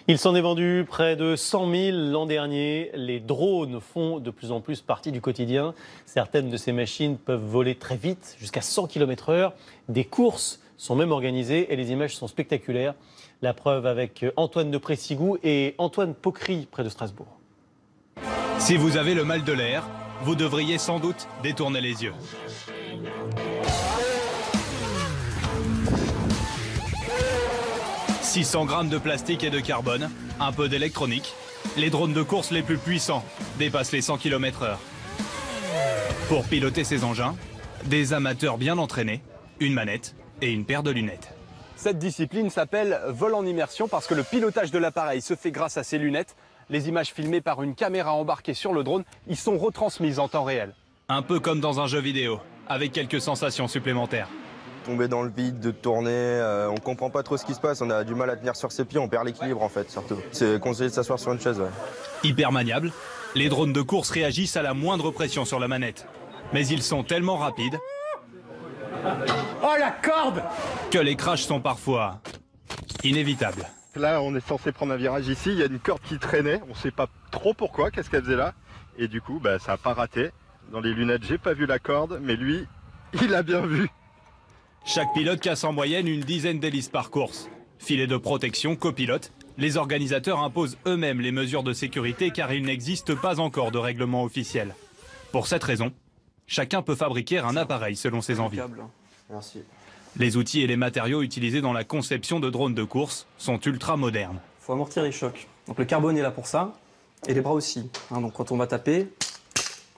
Il s'en est vendu près de 100 000 l'an dernier. Les drones font de plus en plus partie du quotidien. Certaines de ces machines peuvent voler très vite, jusqu'à 100 km/h. Des courses sont même organisées et les images sont spectaculaires. La preuve avec Antoine de Pressigou et Antoine Pocry, près de Strasbourg. Si vous avez le mal de l'air, vous devriez sans doute détourner les yeux. « 600 grammes de plastique et de carbone, un peu d'électronique. Les drones de course les plus puissants dépassent les 100 km/h. Pour piloter ces engins, des amateurs bien entraînés, une manette et une paire de lunettes. Cette discipline s'appelle vol en immersion parce que le pilotage de l'appareil se fait grâce à ces lunettes. Les images filmées par une caméra embarquée sur le drone y sont retransmises en temps réel. Un peu comme dans un jeu vidéo, avec quelques sensations supplémentaires. Tomber dans le vide, de tourner, on comprend pas trop ce qui se passe, on a du mal à tenir sur ses pieds, on perd l'équilibre en fait surtout. C'est conseillé de s'asseoir sur une chaise. Ouais. Hyper maniables, les drones de course réagissent à la moindre pression sur la manette. Mais ils sont tellement rapides oh la corde que les crashs sont parfois inévitables. Là on est censé prendre un virage ici, il y a une corde qui traînait, on sait pas trop pourquoi, qu'est-ce qu'elle faisait là. Et du coup ça a pas raté. Dans les lunettes j'ai pas vu la corde, mais lui, il a bien vu. Chaque pilote casse en moyenne une dizaine d'hélices par course. Filet de protection, copilote, les organisateurs imposent eux-mêmes les mesures de sécurité car il n'existe pas encore de règlement officiel. Pour cette raison, chacun peut fabriquer un appareil selon ses envies. Merci. Les outils et les matériaux utilisés dans la conception de drones de course sont ultra modernes. Il faut amortir les chocs. Donc le carbone est là pour ça, et les bras aussi. Donc quand on va taper,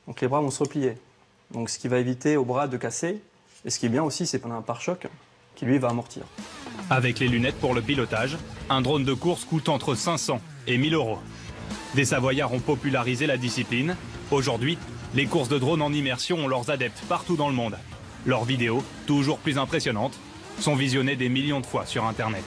donc les bras vont se replier. Donc ce qui va éviter aux bras de casser. Et ce qui est bien aussi, c'est qu'on a un pare-choc qui lui va amortir. Avec les lunettes pour le pilotage, un drone de course coûte entre 500 et 1000 euros. Des Savoyards ont popularisé la discipline. Aujourd'hui, les courses de drones en immersion ont leurs adeptes partout dans le monde. Leurs vidéos, toujours plus impressionnantes, sont visionnées des millions de fois sur Internet.